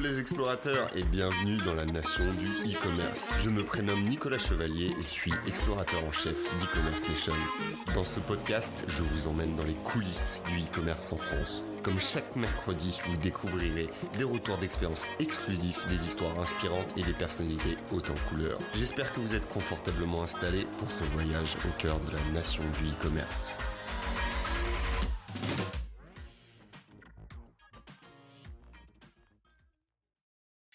les explorateurs et bienvenue dans la nation du e-commerce. Je me prénomme Nicolas Chevalier et suis explorateur en chef d'e-commerce Nation. Dans ce podcast, je vous emmène dans les coulisses du e-commerce en France. Comme chaque mercredi, vous découvrirez des retours d'expérience exclusifs, des histoires inspirantes et des personnalités hautes en couleurs. J'espère que vous êtes confortablement installés pour ce voyage au cœur de la nation du e-commerce.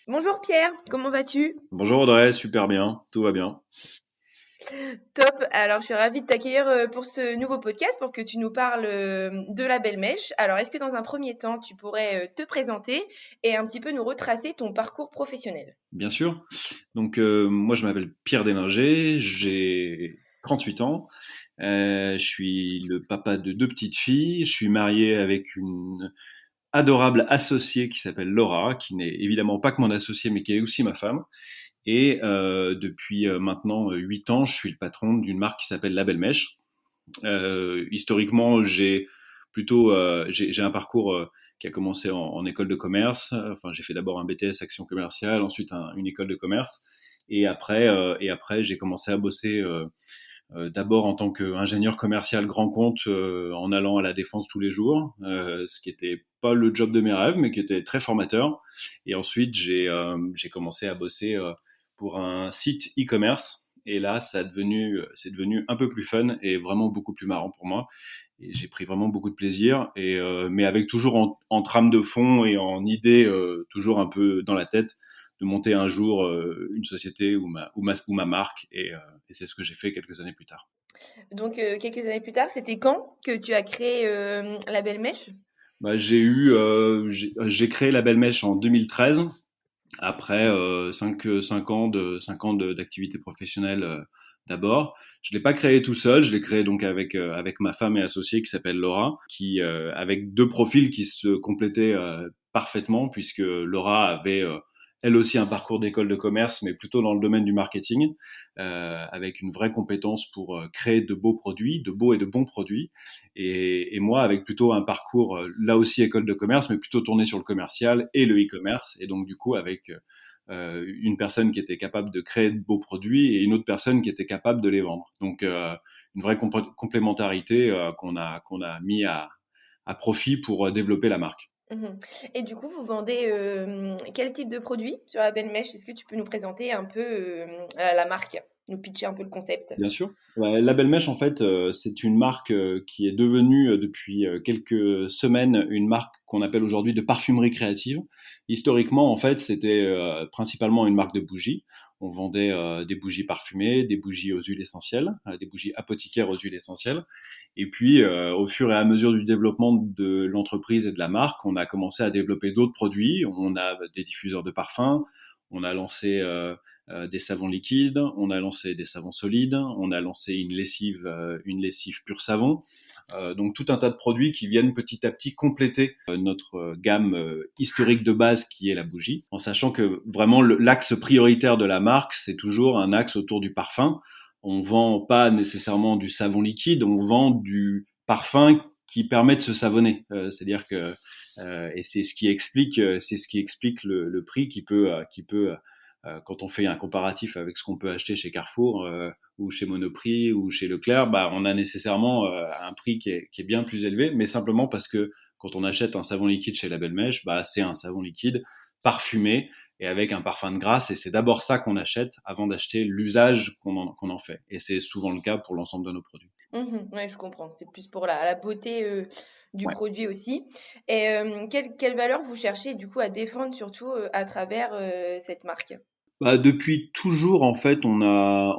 Bonjour Pierre, comment vas-tu? Bonjour Audrey, super bien, tout va bien. Top, alors je suis ravie de t'accueillir pour ce nouveau podcast pour que tu nous parles de la Belle Mèche. Alors est-ce que dans un premier temps tu pourrais te présenter et un petit peu nous retracer ton parcours professionnel? Bien sûr. Donc moi je m'appelle Pierre Déninger, j'ai 38 ans, je suis le papa de 2 petites filles, je suis marié avec une adorable associée qui s'appelle Laura, qui n'est évidemment pas que mon associée mais qui est aussi ma femme. Et depuis maintenant 8 ans, je suis le patron d'une marque qui s'appelle La Belle Mèche. Historiquement, j'ai un parcours qui a commencé en école de commerce. Enfin, j'ai fait d'abord un BTS action commerciale, ensuite une école de commerce, et après j'ai commencé à bosser d'abord en tant qu'ingénieur commercial grand compte, en allant à la défense tous les jours, ce qui était pas le job de mes rêves, mais qui était très formateur. Et ensuite j'ai commencé à bosser pour un site e-commerce. Et là, c'est devenu un peu plus fun et vraiment beaucoup plus marrant pour moi. Et j'ai pris vraiment beaucoup de plaisir, mais avec toujours en trame de fond et en idée toujours un peu dans la tête de monter un jour une société ou ma marque. Et c'est ce que j'ai fait quelques années plus tard. Donc quelques années plus tard, c'était quand que tu as créé la Belle Mèche? Bah, j'ai créé La Belle Mèche en 2013. Après 5 ans d'activité professionnelle d'abord. Je l'ai pas créé tout seul, je l'ai créé donc avec ma femme et associée qui s'appelle Laura, qui avec 2 profils qui se complétaient parfaitement, puisque Laura avait elle aussi un parcours d'école de commerce, mais plutôt dans le domaine du marketing, avec une vraie compétence pour créer de beaux produits, de beaux et de bons produits, et moi avec plutôt un parcours là aussi école de commerce, mais plutôt tourné sur le commercial et le e-commerce, et donc du coup avec une personne qui était capable de créer de beaux produits et une autre personne qui était capable de les vendre. Donc une vraie complémentarité qu'on a mis à profit pour développer la marque. Mhm. Et du coup, vous vendez quel type de produit sur la Belle Mèche? Est-ce que tu peux nous présenter un peu la marque, nous pitcher un peu le concept? Bien sûr. Ouais, La Belle Mèche, en fait, c'est une marque qui est devenue depuis quelques semaines une marque qu'on appelle aujourd'hui de parfumerie créative. Historiquement, en fait, c'était principalement une marque de bougies. On vendait des bougies parfumées, des bougies aux huiles essentielles, des bougies apothicaires aux huiles essentielles. Et puis, au fur et à mesure du développement de l'entreprise et de la marque, on a commencé à développer d'autres produits. On a des diffuseurs de parfums, on a lancé des savons liquides, on a lancé des savons solides, on a lancé une lessive pure savon. Donc tout un tas de produits qui viennent petit à petit compléter notre gamme historique de base qui est la bougie, en sachant que vraiment l'axe prioritaire de la marque, c'est toujours un axe autour du parfum. On vend pas nécessairement du savon liquide, on vend du parfum qui permet de se savonner. C'est-à-dire que et c'est ce qui explique le prix qui peut quand on fait un comparatif avec ce qu'on peut acheter chez Carrefour ou chez Monoprix ou chez Leclerc, bah, on a nécessairement un prix qui est bien plus élevé, mais simplement parce que quand on achète un savon liquide chez La Belle Mèche, bah, c'est un savon liquide parfumé et avec un parfum de grâce, et c'est d'abord ça qu'on achète avant d'acheter l'usage qu'on en fait. Et c'est souvent le cas pour l'ensemble de nos produits. Ouais, je comprends. C'est plus pour la beauté du Ouais. produit aussi. Et quelle valeur vous cherchez du coup à défendre surtout à travers cette marque? Bah, depuis toujours, en fait, on a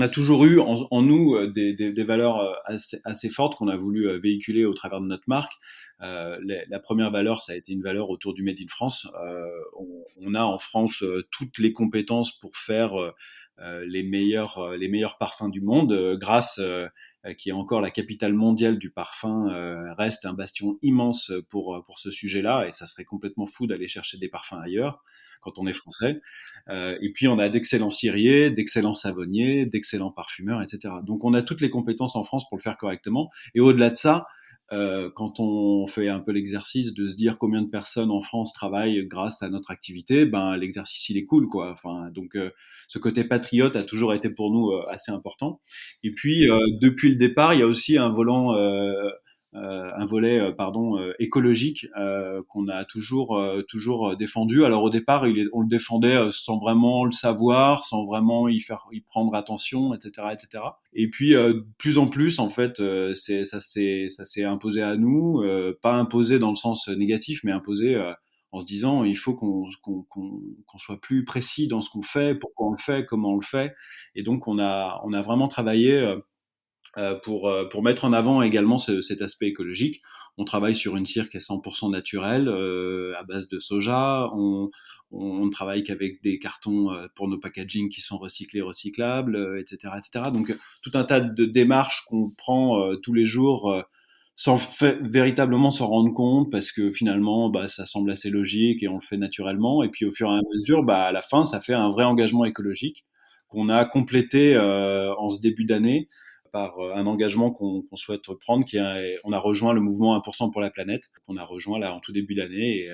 toujours eu en nous des valeurs assez fortes qu'on a voulu véhiculer au travers de notre marque. La première valeur, ça a été une valeur autour du Made in France. On a en France toutes les compétences pour faire les meilleurs parfums du monde. Grasse, qui est encore la capitale mondiale du parfum, reste un bastion immense pour ce sujet-là, et ça serait complètement fou d'aller chercher des parfums ailleurs quand on est français. Et puis on a d'excellents ciriers, d'excellents savonniers, d'excellents parfumeurs, etc. Donc on a toutes les compétences en France pour le faire correctement. Et au-delà de ça, quand on fait un peu l'exercice de se dire combien de personnes en France travaillent grâce à notre activité, ben l'exercice il est cool quoi. Enfin donc ce côté patriote a toujours été pour nous assez important. Et puis depuis le départ, il y a aussi un volet écologique qu'on a toujours défendu. Alors au départ, on le défendait sans vraiment le savoir, sans vraiment y prendre attention, etc., etc. Et puis de plus en plus, en fait, ça s'est imposé à nous, pas imposé dans le sens négatif, mais imposé en se disant il faut qu'on soit plus précis dans ce qu'on fait, pourquoi on le fait, comment on le fait. Et donc on a vraiment travaillé pour mettre en avant également cet aspect écologique. On travaille sur une cire qui est 100% naturelle, à base de soja. On travaille qu'avec des cartons pour nos packaging qui sont recyclés, recyclables, etc., etc. Donc tout un tas de démarches qu'on prend tous les jours sans véritablement s'en rendre compte, parce que finalement, bah, ça semble assez logique et on le fait naturellement. Et puis au fur et à mesure, bah, à la fin, ça fait un vrai engagement écologique qu'on a complété en ce début d'année par un engagement qu'on souhaite prendre, on a rejoint le mouvement 1% pour la planète, qu'on a rejoint là en tout début d'année,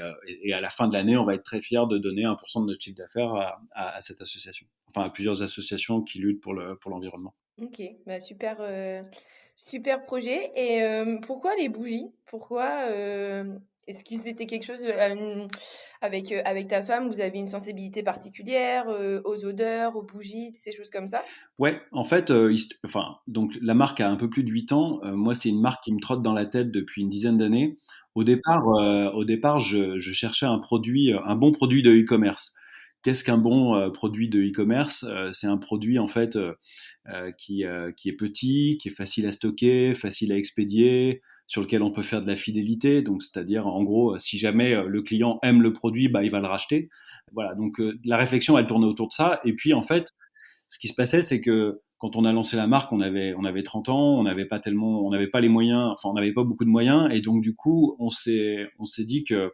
et à la fin de l'année, on va être très fiers de donner 1% de notre chiffre d'affaires à cette association, enfin à plusieurs associations qui luttent pour l'environnement. Ok, bah super, super projet. Et pourquoi les bougies? Pourquoi est-ce que c'était quelque chose avec ta femme, vous avez une sensibilité particulière aux odeurs, aux bougies, ces choses comme ça? Ouais, en fait, donc la marque a un peu plus de 8 ans. Moi, c'est une marque qui me trotte dans la tête depuis une dizaine d'années. Au départ, je cherchais un bon produit de e-commerce. Qu'est-ce qu'un bon produit de e-commerce? C'est un produit en fait qui est petit, qui est facile à stocker, facile à expédier, sur lequel on peut faire de la fidélité. Donc, c'est-à-dire, en gros, si jamais le client aime le produit, bah, il va le racheter. Voilà. Donc, la réflexion, elle tournait autour de ça. Et puis, en fait, ce qui se passait, c'est que quand on a lancé la marque, on avait 30 ans, on n'avait pas les moyens, enfin, on n'avait pas beaucoup de moyens, et donc du coup, on s'est dit que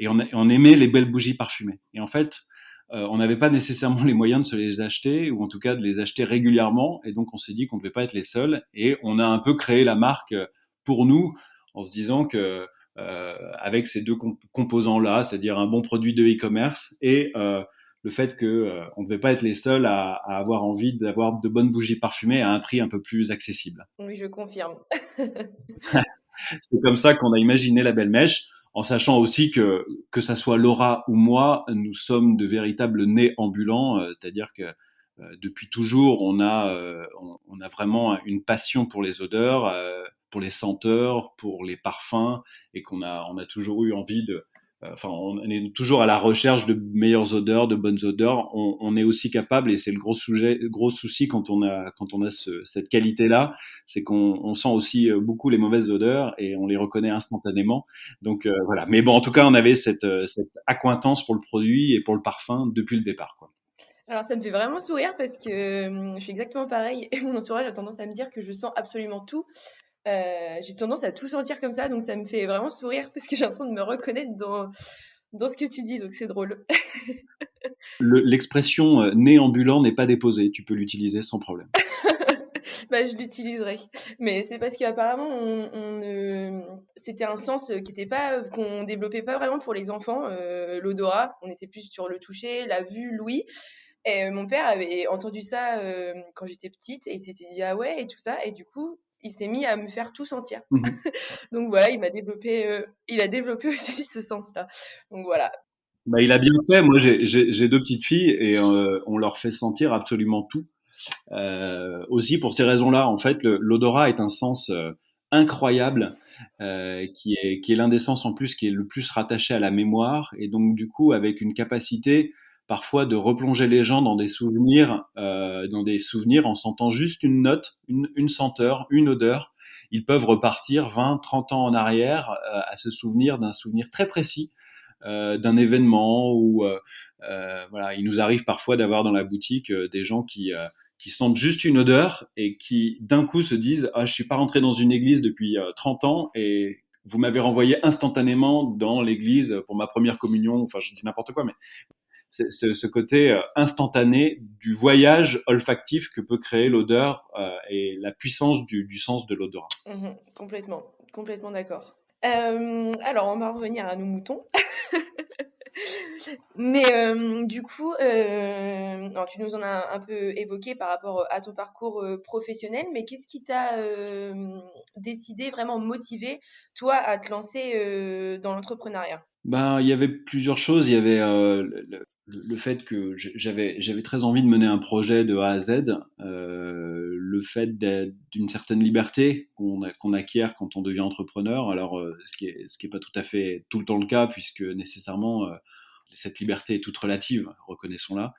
on aimait les belles bougies parfumées. Et en fait, on n'avait pas nécessairement les moyens de se les acheter, ou en tout cas de les acheter régulièrement, et donc on s'est dit qu'on ne devait pas être les seuls, et on a un peu créé la marque pour nous, en se disant que avec ces deux composants-là, c'est-à-dire un bon produit de e-commerce et le fait que on ne devait pas être les seuls à avoir envie d'avoir de bonnes bougies parfumées à un prix un peu plus accessible. Oui, je confirme. C'est comme ça qu'on a imaginé la belle mèche, en sachant aussi que ça soit Laura ou moi, nous sommes de véritables nez ambulants, c'est-à-dire que depuis toujours, on a vraiment une passion pour les odeurs, pour les senteurs, pour les parfums, et on a toujours eu envie enfin, on est toujours à la recherche de meilleures odeurs, de bonnes odeurs. On est aussi capable, et c'est le gros souci quand on a cette qualité-là, c'est qu'on sent aussi beaucoup les mauvaises odeurs et on les reconnaît instantanément. Donc voilà. Mais bon, en tout cas, on avait cette accointance pour le produit et pour le parfum depuis le départ, quoi. Alors ça me fait vraiment sourire parce que je suis exactement pareil et mon entourage a tendance à me dire que je sens absolument tout. J'ai tendance à tout sentir comme ça, donc ça me fait vraiment sourire parce que j'ai l'impression de me reconnaître dans ce que tu dis, donc c'est drôle. L'expression nez ambulant n'est pas déposée. Tu peux l'utiliser sans problème. Bah, je l'utiliserai. Mais c'est parce qu'apparemment, c'était un sens qui était pas, qu'on développait pas vraiment pour les enfants, l'odorat. On était plus sur le toucher, la vue, l'ouïe. Et mon père avait entendu ça quand j'étais petite et il s'était dit ah ouais et tout ça. Et du coup, il s'est mis à me faire tout sentir. Mhm. Donc voilà, il a développé aussi ce sens-là. Donc voilà. Bah, il a bien fait. Moi, j'ai deux petites filles et on leur fait sentir absolument tout. Aussi pour ces raisons-là, en fait, l'odorat est un sens incroyable, qui est l'un des sens en plus qui est le plus rattaché à la mémoire, et donc du coup avec une capacité parfois de replonger les gens dans des souvenirs en sentant juste une note, une senteur, une odeur. Ils peuvent repartir 20, 30 ans en arrière à se souvenir d'un souvenir très précis d'un événement voilà, il nous arrive parfois d'avoir dans la boutique des gens qui sentent juste une odeur et qui d'un coup se disent ah je suis pas rentré dans une église depuis 30 ans et vous m'avez renvoyé instantanément dans l'église pour ma première communion, enfin je dis n'importe quoi, mais c'est ce côté instantané du voyage olfactif que peut créer l'odeur et la puissance du sens de l'odorat. Complètement, complètement d'accord. Alors, on va revenir à nos moutons. Mais du coup, alors tu nous en as un peu évoqué par rapport à ton parcours professionnel, mais qu'est-ce qui t'a décidé, vraiment motivé, toi, à te lancer dans l'entrepreneuriat? Ben, il y avait plusieurs choses. Il y avait le fait que j'avais très envie de mener un projet de A à Z, le fait d'une certaine liberté qu'on acquiert quand on devient entrepreneur. Alors, ce qui est pas tout à fait tout le temps le cas, puisque nécessairement cette liberté est toute relative, reconnaissons-la.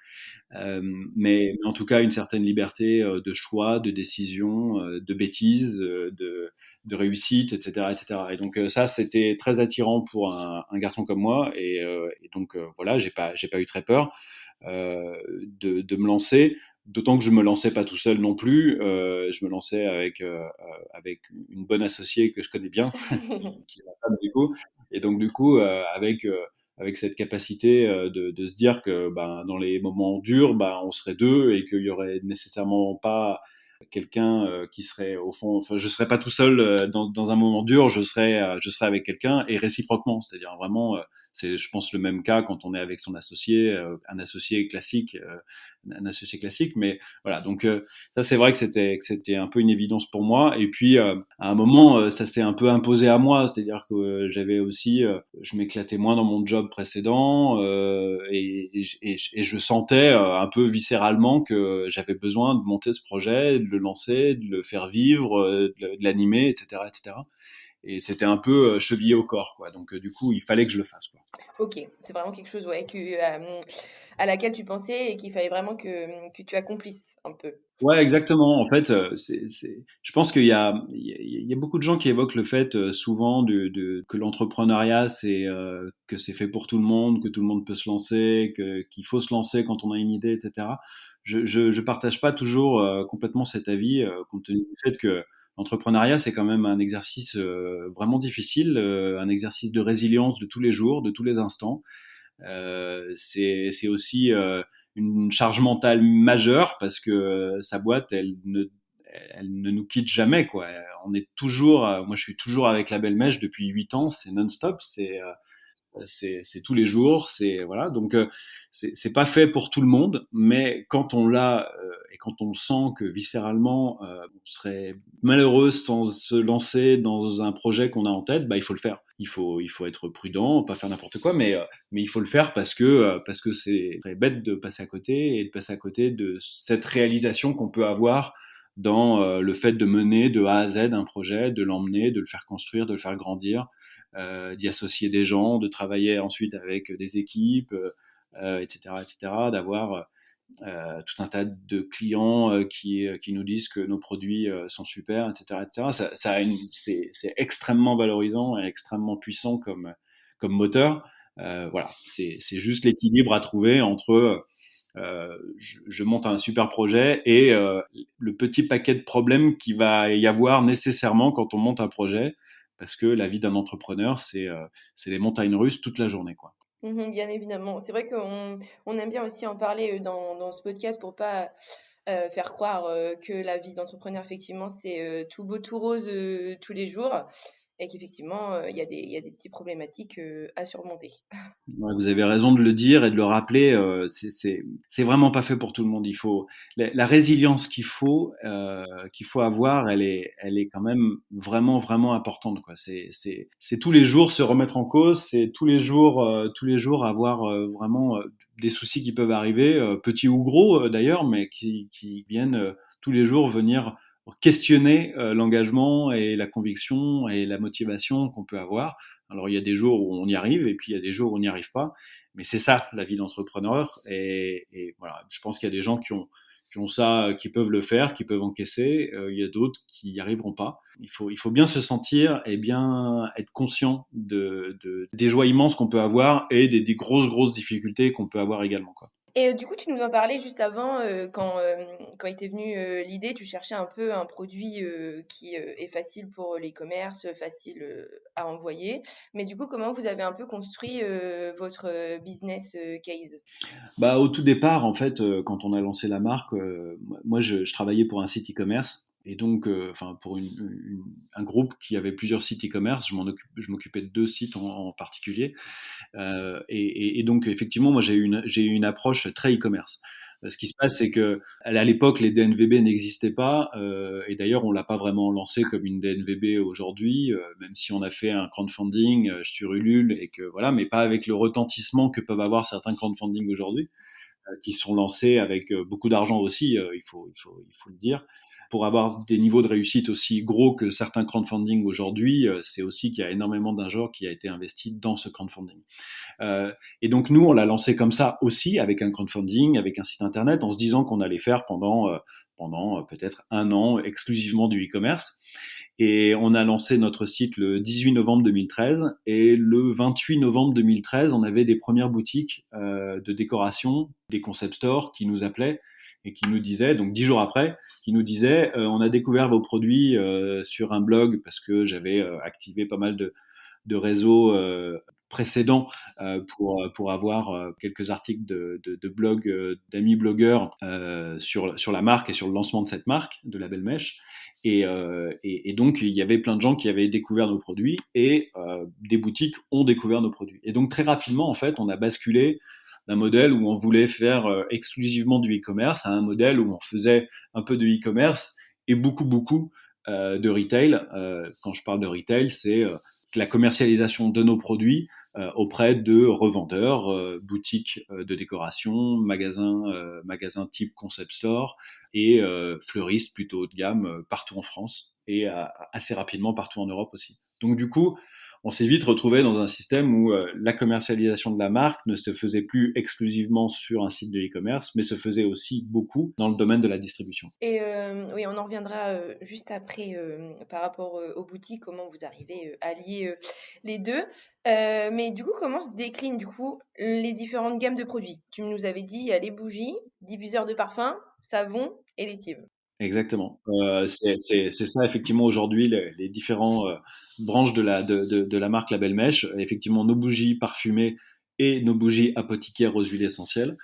Mais en tout cas, une certaine liberté de choix, de décision, de bêtises, de réussite, etc., etc. Et donc ça, c'était très attirant pour un garçon comme moi. Et donc voilà, j'ai pas eu très peur de me lancer. D'autant que je me lançais pas tout seul non plus. Je me lançais avec une bonne associée que je connais bien, qui est ma femme du coup. Et donc du coup, avec cette capacité de se dire que ben, dans les moments durs, ben, on serait deux et qu'il y aurait nécessairement pas quelqu'un qui serait au fond, enfin, je serais pas tout seul dans un moment dur, je serais avec quelqu'un et réciproquement, c'est-à-dire vraiment, c'est, je pense, le même cas quand on est avec son associé, un associé classique, mais voilà, donc ça c'est vrai que c'était un peu une évidence pour moi. Et puis à un moment, ça s'est un peu imposé à moi, c'est-à-dire que j'avais aussi, je m'éclatais moins dans mon job précédent et je sentais un peu viscéralement que j'avais besoin de monter ce projet, de le lancer, de le faire vivre, de l'animer, etc., etc. Et c'était un peu chevillé au corps, quoi. Donc du coup, il fallait que je le fasse, quoi. Ok, c'est vraiment quelque chose ouais, à laquelle tu pensais et qu'il fallait vraiment que tu accomplisses un peu. Ouais, exactement. En fait, je pense qu'il y a beaucoup de gens qui évoquent le fait souvent que l'entrepreneuriat, que c'est fait pour tout le monde, que tout le monde peut se lancer, qu'il faut se lancer quand on a une idée, etc. Je partage pas toujours complètement cet avis, compte tenu du fait que l'entrepreneuriat, c'est quand même un exercice vraiment difficile, un exercice de résilience de tous les jours, de tous les instants. C'est aussi une charge mentale majeure parce que sa boîte, elle ne nous quitte jamais, quoi. On est toujours, moi je suis toujours avec la Belle Mèche depuis 8 ans, c'est non-stop, c'est tous les jours, c'est voilà. Donc c'est pas fait pour tout le monde, mais quand on l'a et quand on sent que viscéralement on serait malheureux sans se lancer dans un projet qu'on a en tête, bah il faut le faire. Il faut être prudent, pas faire n'importe quoi, mais il faut le faire parce que c'est très bête de passer à côté et de passer à côté de cette réalisation qu'on peut avoir dans le fait de mener de A à Z un projet, de l'emmener, de le faire construire, de le faire grandir, d'y associer des gens, de travailler ensuite avec des équipes, etc., etc., d'avoir tout un tas de clients qui nous disent que nos produits sont super, etc., etc. C'est extrêmement valorisant et extrêmement puissant comme moteur. Voilà, c'est juste l'équilibre à trouver entre je monte un super projet et le petit paquet de problèmes qu'il va y avoir nécessairement quand on monte un projet, parce que la vie d'un entrepreneur, c'est les montagnes russes toute la journée, quoi. Bien évidemment. C'est vrai qu'on aime bien aussi en parler dans ce podcast pour pas faire croire que la vie d'entrepreneur, effectivement, c'est tout beau, tout rose tous les jours et qu'effectivement, il y a des petites problématiques à surmonter. Ouais, vous avez raison de le dire et de le rappeler. C'est vraiment pas fait pour tout le monde. Il faut la résilience qu'il faut avoir. Elle est quand même vraiment vraiment importante, quoi. C'est tous les jours se remettre en cause. C'est tous les jours avoir vraiment des soucis qui peuvent arriver, petits ou gros d'ailleurs, mais qui viennent tous les jours venir questionner l'engagement et la conviction et la motivation qu'on peut avoir. Alors il y a des jours où on y arrive et puis il y a des jours où on n'y arrive pas. Mais c'est ça la vie d'entrepreneur. Et voilà, je pense qu'il y a des gens qui ont ça, qui peuvent le faire, qui peuvent encaisser. Il y a d'autres qui n'y arriveront pas. Il faut bien se sentir et bien être conscient des joies immenses qu'on peut avoir et des grosses difficultés qu'on peut avoir également, quoi. Et du coup, tu nous en parlais juste avant, quand était venue l'idée, tu cherchais un peu un produit qui est facile pour l'e-commerce, facile à envoyer. Mais du coup, comment vous avez un peu construit votre business case? Bah, au tout départ, en fait, quand on a lancé la marque, moi, je travaillais pour un site e-commerce et donc, enfin, pour un groupe qui avait plusieurs sites e-commerce. Je m'occupais de 2 sites en particulier. Et donc, effectivement, moi, j'ai eu une approche très e-commerce. Ce qui se passe, c'est que à l'époque, les DNVB n'existaient pas, et d'ailleurs, on l'a pas vraiment lancé comme une DNVB aujourd'hui, même si on a fait un crowdfunding sur Ulule et que voilà, mais pas avec le retentissement que peuvent avoir certains crowdfunding aujourd'hui, qui sont lancés avec beaucoup d'argent aussi, il faut le dire. Pour avoir des niveaux de réussite aussi gros que certains crowdfunding aujourd'hui, c'est aussi qu'il y a énormément d'argent qui a été investi dans ce crowdfunding. Et donc nous, on l'a lancé comme ça aussi, avec un crowdfunding, avec un site internet, en se disant qu'on allait faire pendant peut-être un an exclusivement du e-commerce. Et on a lancé notre site le 18 novembre 2013. Et le 28 novembre 2013, on avait des premières boutiques de décoration, des concept stores qui nous appelaient et qui nous disaient, donc 10 jours après, qui nous disaient on a découvert vos produits sur un blog parce que j'avais activé pas mal de réseaux précédents pour avoir quelques articles de blog d'amis blogueurs sur la marque et sur le lancement de cette marque, de la Belle Mèche. Et donc, il y avait plein de gens qui avaient découvert nos produits et des boutiques ont découvert nos produits. Et donc, très rapidement, en fait, on a basculé d'un modèle où on voulait faire exclusivement du e-commerce à un modèle où on faisait un peu de e-commerce et beaucoup de retail. Quand je parle de retail, c'est la commercialisation de nos produits auprès de revendeurs, boutiques de décoration, magasins type concept store et fleuristes plutôt haut de gamme partout en France et assez rapidement partout en Europe aussi. Donc du coup, on s'est vite retrouvé dans un système où la commercialisation de la marque ne se faisait plus exclusivement sur un site de e-commerce, mais se faisait aussi beaucoup dans le domaine de la distribution. Et oui, on en reviendra juste après par rapport aux boutiques, comment vous arrivez à lier les deux. Mais du coup, comment se déclinent du coup les différentes gammes de produits? Tu nous avais dit, il y a les bougies, diffuseurs de parfums, savon et lessive. Exactement. C'est ça effectivement aujourd'hui les différents branches de la marque La Belle Mèche. Effectivement, nos bougies parfumées et nos bougies apothicaires aux huiles essentielles,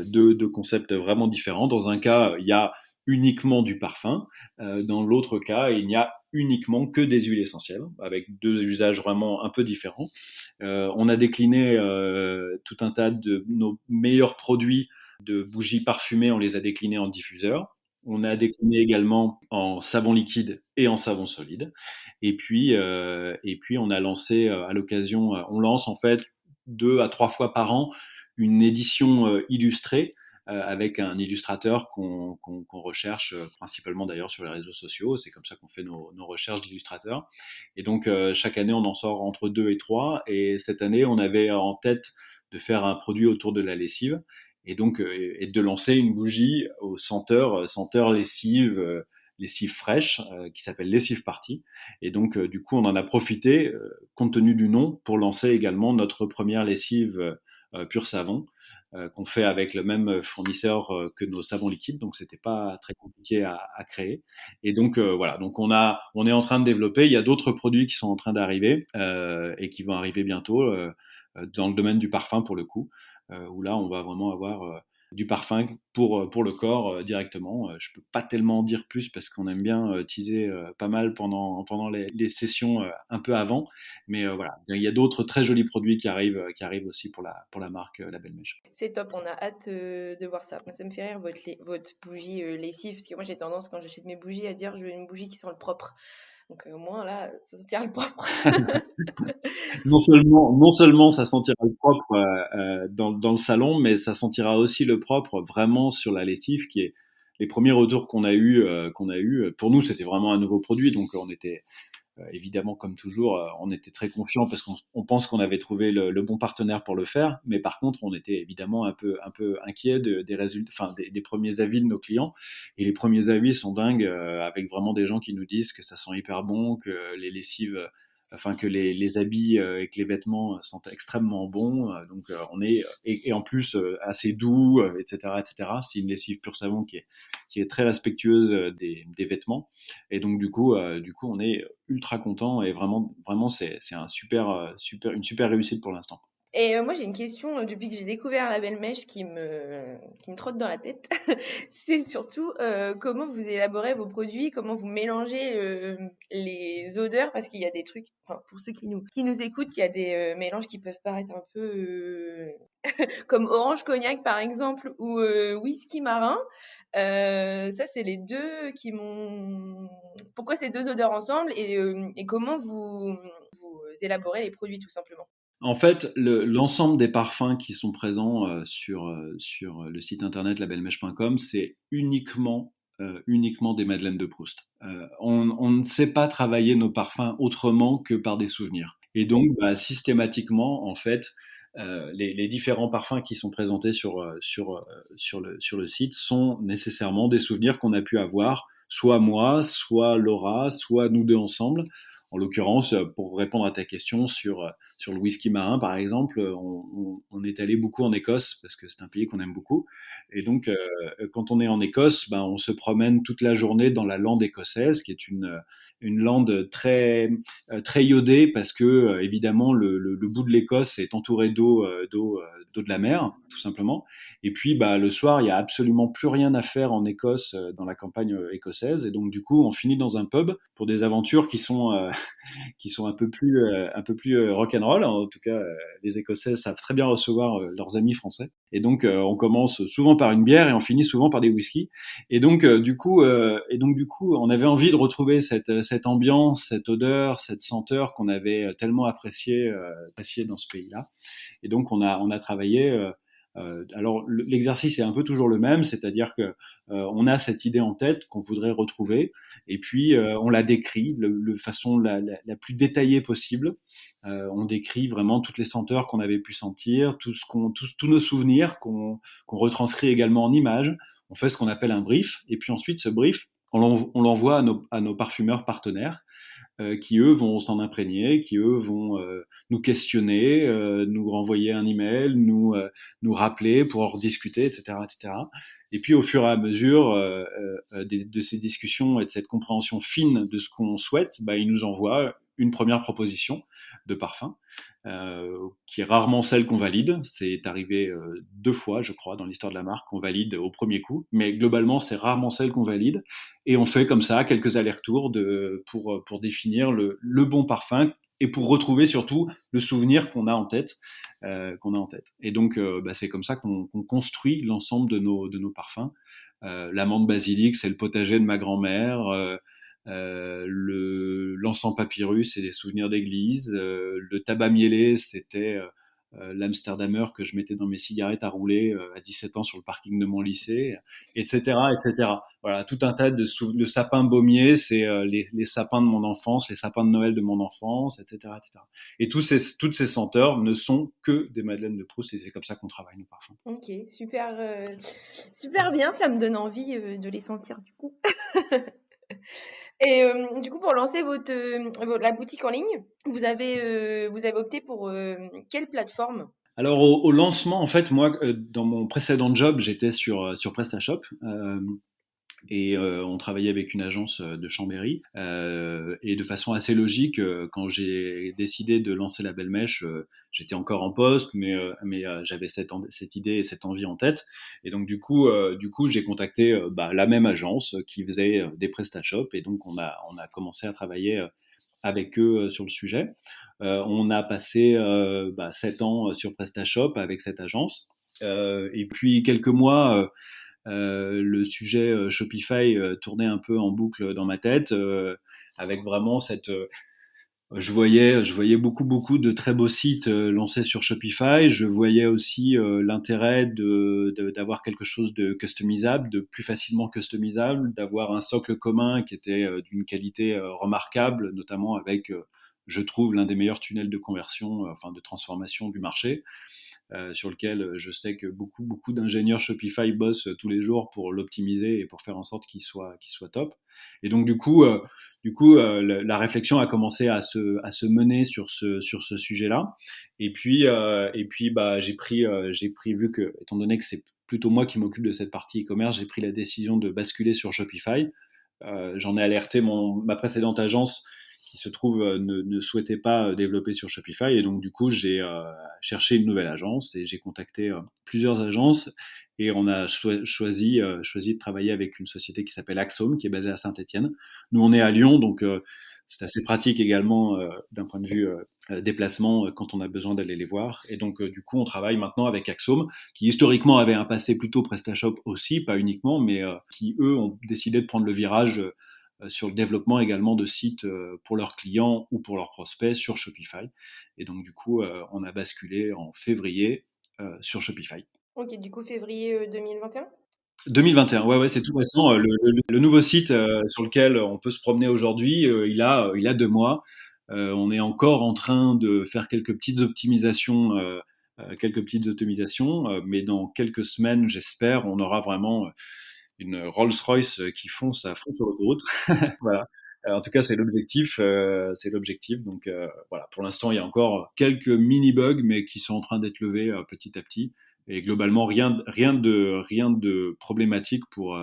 deux concepts vraiment différents. Dans un cas, il y a uniquement du parfum. Dans l'autre cas, il n'y a uniquement que des huiles essentielles, avec deux usages vraiment un peu différents. On a décliné tout un tas de nos meilleurs produits de bougies parfumées, on les a déclinés en diffuseurs. On a décliné également en savon liquide et en savon solide. Et puis on a lancé à l'occasion, on lance en fait 2 à 3 fois par an une édition illustrée avec un illustrateur qu'on recherche principalement d'ailleurs sur les réseaux sociaux. C'est comme ça qu'on fait nos recherches d'illustrateurs. Et donc chaque année on en sort entre 2 et 3. Et cette année on avait en tête de faire un produit autour de la lessive et donc et de lancer une bougie au senteur lessive lessive fraîche qui s'appelle Lessive Party. Et donc du coup on en a profité compte tenu du nom pour lancer également notre première lessive pur savon qu'on fait avec le même fournisseur que nos savons liquides, donc c'était pas très compliqué à créer. Et donc voilà, donc on est en train de développer. Il y a d'autres produits qui sont en train d'arriver et qui vont arriver bientôt dans le domaine du parfum pour le coup où là, on va vraiment avoir du parfum pour le corps directement. Je peux pas tellement en dire plus parce qu'on aime bien teaser pas mal pendant les sessions un peu avant. Mais voilà, il y a d'autres très jolis produits qui arrivent aussi pour la marque La Belle Mèche. C'est top, on a hâte de voir ça. Moi, ça me fait rire votre bougie lessive, parce que moi j'ai tendance quand j'achète mes bougies à dire je veux une bougie qui sent le propre. Donc au moins là, ça sentira le propre. Non seulement ça sentira le propre dans le salon, mais ça sentira aussi le propre vraiment sur la lessive, qui est les premiers retours qu'on a eu. Pour nous, c'était vraiment un nouveau produit, donc on était évidemment, comme toujours, on était très confiants parce qu'on pense qu'on avait trouvé le bon partenaire pour le faire, mais par contre, on était évidemment un peu inquiet des résultats, enfin des premiers avis de nos clients. Et les premiers avis sont dingues, avec vraiment des gens qui nous disent que ça sent hyper bon, que les lessives enfin que les habits et que les vêtements sont extrêmement bons. Donc on est et en plus assez doux, etc., etc. C'est une lessive pur savon qui est très respectueuse des vêtements. Et donc du coup, on est ultra content et vraiment c'est un une super réussite pour l'instant. Et moi, j'ai une question depuis que j'ai découvert la belle mèche qui me trotte dans la tête. C'est surtout comment vous élaborez vos produits, comment vous mélangez les odeurs, parce qu'il y a des trucs, enfin, pour ceux qui nous écoutent, il y a des mélanges qui peuvent paraître un peu comme orange cognac par exemple, ou whisky marin. Ça, c'est les deux qui m'ont. Pourquoi ces deux odeurs ensemble et comment vous élaborez les produits tout simplement? En fait, l'ensemble des parfums qui sont présents sur le site internet labelmèche.com, c'est uniquement des Madeleines de Proust. On ne sait pas travailler nos parfums autrement que par des souvenirs. Et donc, bah, systématiquement, en fait, les différents parfums qui sont présentés sur le site sont nécessairement des souvenirs qu'on a pu avoir, soit moi, soit Laura, soit nous deux ensemble. En l'occurrence, pour répondre à ta question sur le whisky marin, par exemple, on est allé beaucoup en Écosse parce que c'est un pays qu'on aime beaucoup. Et donc, quand on est en Écosse, ben, on se promène toute la journée dans la lande écossaise, qui est une lande très iodée parce que, évidemment, le bout de l'Écosse est entouré d'eau de la mer, tout simplement. Et puis, bah, le soir, il y a absolument plus rien à faire en Écosse, dans la campagne écossaise. Et donc, du coup, on finit dans un pub pour des aventures qui sont un peu plus rock'n'roll. En tout cas, les Écossais savent très bien recevoir leurs amis français. Et donc, on commence souvent par une bière et on finit souvent par des whiskies. Du coup, on avait envie de retrouver cette ambiance, cette odeur, cette senteur qu'on avait tellement appréciée dans ce pays-là. Et donc, on a travaillé. Alors, l'exercice est un peu toujours le même, c'est-à-dire que on a cette idée en tête qu'on voudrait retrouver, et puis on la décrit de façon la plus détaillée possible. On décrit vraiment toutes les senteurs qu'on avait pu sentir, tous nos souvenirs qu'on retranscrit également en images. On fait ce qu'on appelle un brief, et puis ensuite ce brief, on l'envoie à nos parfumeurs partenaires qui eux vont s'en imprégner, qui eux vont nous questionner, nous renvoyer un email, nous rappeler pour en rediscuter, etc., etc. Et puis au fur et à mesure de ces discussions et de cette compréhension fine de ce qu'on souhaite, bah, ils nous envoient une première proposition de parfum, qui est rarement celle qu'on valide. C'est arrivé 2 fois, je crois, dans l'histoire de la marque, qu'on valide au premier coup, mais globalement, c'est rarement celle qu'on valide. Et on fait comme ça quelques allers-retours pour définir le bon parfum et pour retrouver surtout le souvenir qu'on a en tête. Et donc, bah, c'est comme ça qu'on construit l'ensemble de nos parfums. L'amande basilic, c'est le potager de ma grand-mère. L'encens papyrus, c'est des souvenirs d'église. Le tabac mielé, c'était l'Amsterdamer que je mettais dans mes cigarettes à rouler à 17 ans sur le parking de mon lycée, etc., etc. Voilà, tout un tas le sapin baumier, c'est les sapins de mon enfance, les sapins de Noël de mon enfance, etc., etc. Et toutes ces senteurs ne sont que des Madeleines de Proust, et c'est comme ça qu'on travaille nos parfums. Ok, super bien, ça me donne envie de les sentir du coup. Et du coup, pour lancer la boutique en ligne, vous avez opté pour quelle plateforme? Alors au lancement, en fait, moi, dans mon précédent job, j'étais sur PrestaShop. Et on travaillait avec une agence de Chambéry. Et de façon assez logique, quand j'ai décidé de lancer la Belle Mèche, j'étais encore en poste, mais j'avais cette idée et cette envie en tête. Et donc du coup, j'ai contacté bah, la même agence qui faisait des PrestaShop, et donc on a commencé à travailler avec eux sur le sujet. On a passé 7 ans sur PrestaShop avec cette agence. Et puis quelques mois, le sujet Shopify tournait un peu en boucle dans ma tête, avec vraiment je voyais beaucoup de très beaux sites lancés sur Shopify. Je voyais aussi l'intérêt d'avoir quelque chose de customisable, de plus facilement customisable, d'avoir un socle commun qui était d'une qualité remarquable, notamment avec, je trouve, l'un des meilleurs tunnels de conversion, enfin de transformation du marché. sur lequel je sais que beaucoup d'ingénieurs Shopify bossent tous les jours pour l'optimiser et pour faire en sorte qu'il soit top. Et donc du coup, la réflexion a commencé à se mener sur ce sujet-là. Et puis, bah, j'ai pris, vu que, étant donné que c'est plutôt moi qui m'occupe de cette partie e-commerce, j'ai pris la décision de basculer sur Shopify. J'en ai alerté ma précédente agence qui se trouve ne souhaitait pas développer sur Shopify, et donc du coup j'ai cherché une nouvelle agence et j'ai contacté plusieurs agences, et on a choisi de travailler avec une société qui s'appelle Axome, qui est basée à Saint-Étienne. Nous on est à Lyon, donc c'est assez pratique également d'un point de vue déplacement quand on a besoin d'aller les voir. Et donc du coup on travaille maintenant avec Axome, qui historiquement avait un passé plutôt PrestaShop aussi, pas uniquement, mais qui eux ont décidé de prendre le virage sur le développement également de sites pour leurs clients ou pour leurs prospects sur Shopify. Et donc du coup on a basculé en février sur Shopify. Ok, du coup, février 2021? 2021, ouais, c'est tout récent. Le nouveau site sur lequel on peut se promener aujourd'hui, il a 2 mois. On est encore en train de faire quelques petites optimisations, mais dans quelques semaines, j'espère, on aura vraiment une Rolls-Royce qui fonce à fond sur l'autoroute. Voilà. En tout cas, c'est l'objectif. Donc voilà. Pour l'instant, il y a encore quelques mini bugs, mais qui sont en train d'être levés petit à petit. Et globalement, rien de problématique pour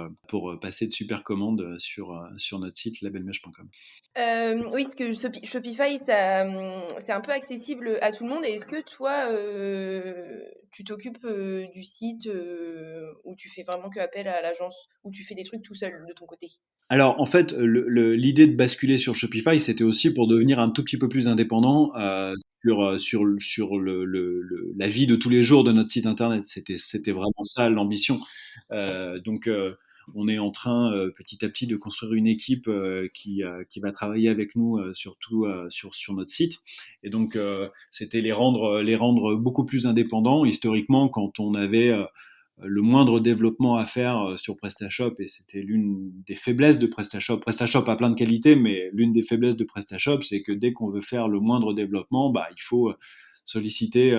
passer de super commandes sur notre site labelmesh.com. Oui, parce que Shopify, ça, c'est un peu accessible à tout le monde. Et est-ce que toi, tu t'occupes du site ou tu fais vraiment que appel à l'agence ou tu fais des trucs tout seul de ton côté? Alors, en fait, l'idée de basculer sur Shopify, c'était aussi pour devenir un tout petit peu plus indépendant sur la vie de tous les jours de notre site internet. C'était vraiment ça l'ambition. Donc, on est en train petit à petit de construire une équipe qui va travailler avec nous surtout sur notre site. Et donc, c'était les rendre beaucoup plus indépendants. Historiquement, quand on avait le moindre développement à faire sur PrestaShop, et c'était l'une des faiblesses de PrestaShop. PrestaShop a plein de qualités, mais l'une des faiblesses de PrestaShop, c'est que dès qu'on veut faire le moindre développement, bah, il faut solliciter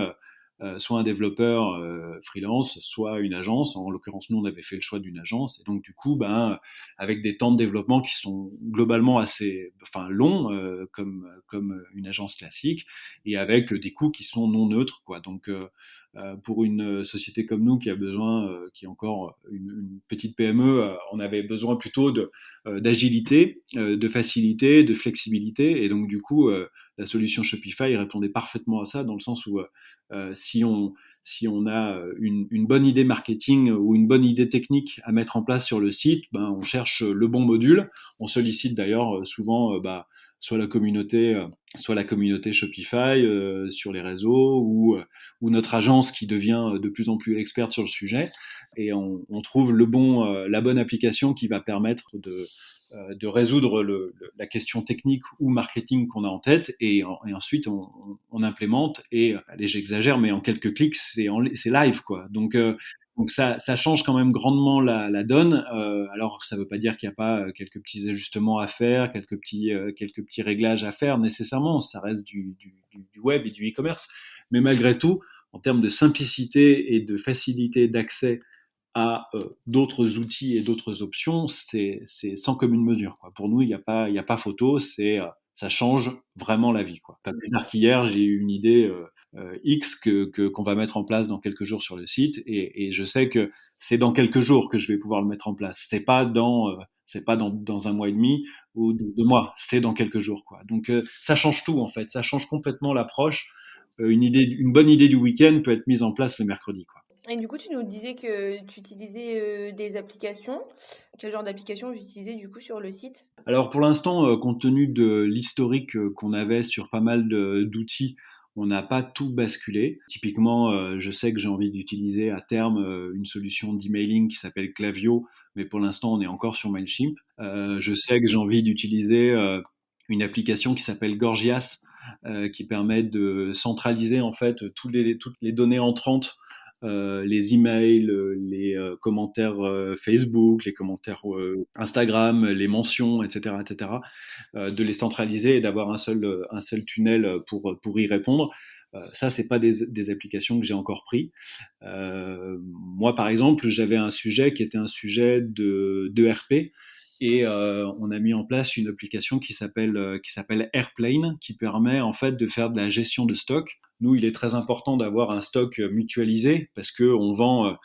soit un développeur freelance, soit une agence. En l'occurrence, nous, on avait fait le choix d'une agence, et donc du coup, ben, avec des temps de développement qui sont globalement assez, longs, comme une agence classique, et avec des coûts qui sont non neutres, quoi. Donc pour une société comme nous qui a besoin, qui est encore une petite PME, on avait besoin plutôt d'agilité, de facilité, de flexibilité. Et donc du coup, la solution Shopify répondait parfaitement à ça, dans le sens où si on a une bonne idée marketing ou une bonne idée technique à mettre en place sur le site, ben, on cherche le bon module. On sollicite d'ailleurs souvent soit la communauté Shopify sur les réseaux, ou notre agence qui devient de plus en plus experte sur le sujet, et on trouve la bonne application qui va permettre de résoudre la question technique ou marketing qu'on a en tête, et ensuite on implémente, et allez, j'exagère, mais en quelques clics c'est live, quoi. Donc ça change quand même grandement la donne. Alors ça veut pas dire qu'il n'y a pas quelques petits ajustements à faire, quelques petits réglages à faire nécessairement. Ça reste du web et du e-commerce, mais malgré tout, en termes de simplicité et de facilité d'accès à d'autres outils et d'autres options, c'est sans commune mesure, quoi. Pour nous, il y a pas photo. Ça change vraiment la vie, quoi. Pas plus tard qu'hier, j'ai eu une idée X qu'on va mettre en place dans quelques jours sur le site, et je sais que c'est dans quelques jours que je vais pouvoir le mettre en place. C'est pas dans un mois et demi ou 2 mois. C'est dans quelques jours, quoi. Donc ça change tout, en fait. Ça change complètement l'approche. Une bonne idée du week-end peut être mise en place le mercredi, quoi. Et du coup, tu nous disais que tu utilisais des applications. Quel genre d'application vous utilisez du coup sur le site? Alors pour l'instant, compte tenu de l'historique qu'on avait sur pas mal d'outils, on n'a pas tout basculé. Typiquement, je sais que j'ai envie d'utiliser à terme une solution d'emailing qui s'appelle Klaviyo, mais pour l'instant, on est encore sur Mailchimp. Je sais que j'ai envie d'utiliser une application qui s'appelle Gorgias, qui permet de centraliser en fait toutes les données entrantes, les emails, les commentaires Facebook, les commentaires Instagram, les mentions, etc., de les centraliser et d'avoir un seul tunnel pour y répondre. Ça, c'est pas des applications que j'ai encore pris. Moi, par exemple, j'avais un sujet qui était un sujet de RP. Et on a mis en place une application qui s'appelle Airplane, qui permet en fait de faire de la gestion de stock. Nous, il est très important d'avoir un stock mutualisé parce que on vend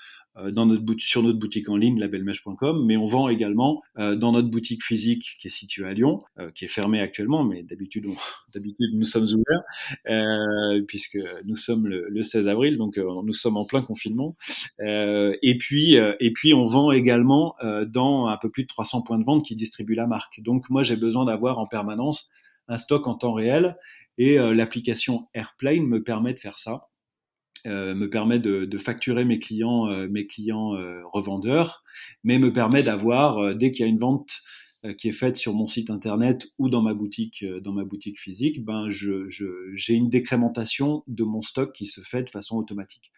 sur notre boutique en ligne, labelmèche.com, mais on vend également dans notre boutique physique qui est située à Lyon, qui est fermée actuellement, mais d'habitude, d'habitude nous sommes ouverts, puisque nous sommes le 16 avril, donc nous sommes en plein confinement. Et puis, on vend également dans un peu plus de 300 points de vente qui distribuent la marque. Donc, moi, j'ai besoin d'avoir en permanence un stock en temps réel, et l'application Airplane me permet de faire ça. Me permet de facturer mes clients revendeurs, mais me permet d'avoir, dès qu'il y a une vente qui est faite sur mon site internet ou dans ma boutique physique, j'ai une décrémentation de mon stock qui se fait de façon automatique.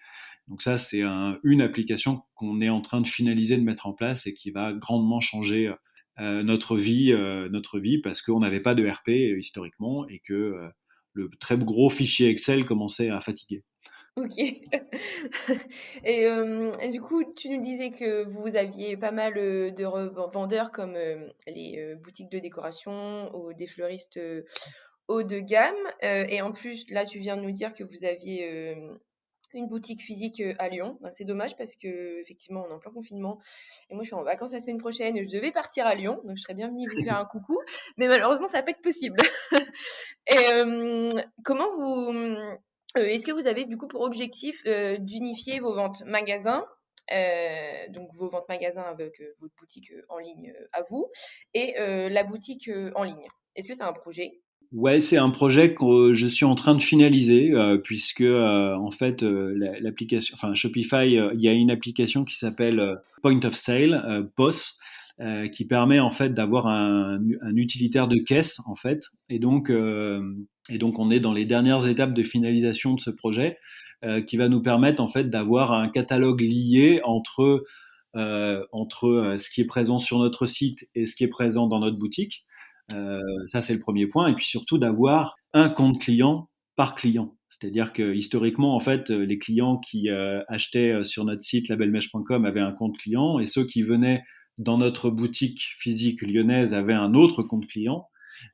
Donc ça, c'est une application qu'on est en train de finaliser, de mettre en place, et qui va grandement changer notre vie, parce qu'on n'avait pas de RP historiquement, et que le très gros fichier Excel commençait à fatiguer. Ok. Et du coup, tu nous disais que vous aviez pas mal de revendeurs comme les boutiques de décoration ou des fleuristes haut de gamme. Et en plus, là, tu viens de nous dire que vous aviez une boutique physique à Lyon. Ben, c'est dommage parce que effectivement, on est en plein confinement. Et moi, je suis en vacances la semaine prochaine et je devais partir à Lyon. Donc, je serais bien venue vous faire un coucou. Mais malheureusement, ça va pas être possible. Et comment est-ce que vous avez du coup pour objectif d'unifier vos ventes magasins, donc vos ventes magasins avec votre boutique en ligne à vous, et la boutique en ligne? Est-ce que c'est un projet? Ouais, c'est un projet que je suis en train de finaliser, puisque en fait l'application, enfin Shopify, il y a une application qui s'appelle Point of Sale, POS, qui permet en fait d'avoir un utilitaire de caisse en fait, et donc on est dans les dernières étapes de finalisation de ce projet, qui va nous permettre en fait d'avoir un catalogue lié entre ce qui est présent sur notre site et ce qui est présent dans notre boutique. Ça, c'est le premier point. Et puis surtout d'avoir un compte client par client. C'est-à-dire que historiquement, en fait, les clients qui achetaient sur notre site labelmèche.com avaient un compte client, et ceux qui venaient dans notre boutique physique lyonnaise avaient un autre compte client.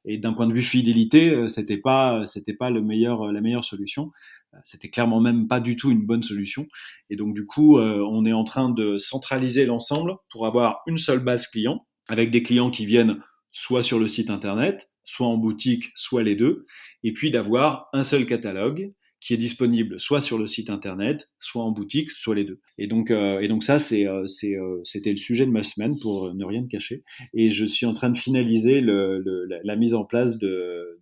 Et d'un point de vue fidélité, c'était pas la meilleure solution. C'était clairement même pas du tout une bonne solution. Et donc du coup, on est en train de centraliser l'ensemble pour avoir une seule base client, avec des clients qui viennent soit sur le site internet, soit en boutique, soit les deux, et puis d'avoir un seul catalogue qui est disponible soit sur le site internet, soit en boutique, soit les deux. Et donc ça, c'était le sujet de ma semaine, pour ne rien te cacher. Et je suis en train de finaliser la mise en place de